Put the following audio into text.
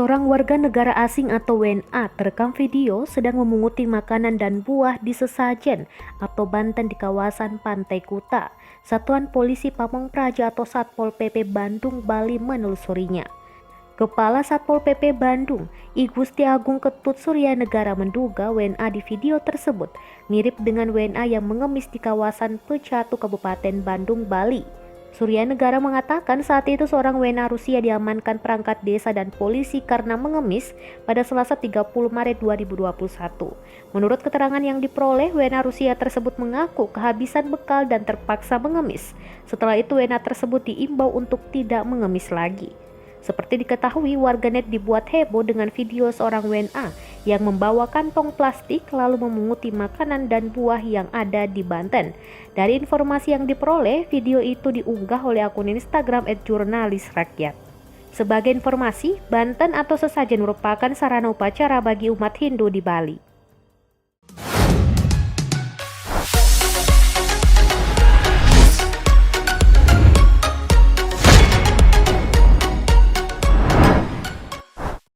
Seorang warga negara asing atau WNA terekam video sedang memunguti makanan dan buah di sesajen atau banten di kawasan Pantai Kuta. Satuan Polisi Pamong Praja atau Satpol PP Bandung, Bali menelusurinya. Kepala Satpol PP Bandung, I Gusti Agung Ketut Surya Negara menduga WNA di video tersebut mirip dengan WNA yang mengemis di kawasan Pecatu, Kabupaten Bandung, Bali. Surya Negara mengatakan saat itu seorang WNA Rusia diamankan perangkat desa dan polisi karena mengemis pada Selasa 30 Maret 2021. Menurut keterangan yang diperoleh, WNA Rusia tersebut mengaku kehabisan bekal dan terpaksa mengemis. Setelah itu WNA tersebut diimbau untuk tidak mengemis lagi. Seperti diketahui, warganet dibuat heboh dengan video seorang WNA yang membawa kantong plastik lalu memunguti makanan dan buah yang ada di Banten. Dari informasi yang diperoleh, video itu diunggah oleh akun Instagram @jurnalisrakyat. Sebagai informasi, Banten atau sesajen merupakan sarana upacara bagi umat Hindu di Bali.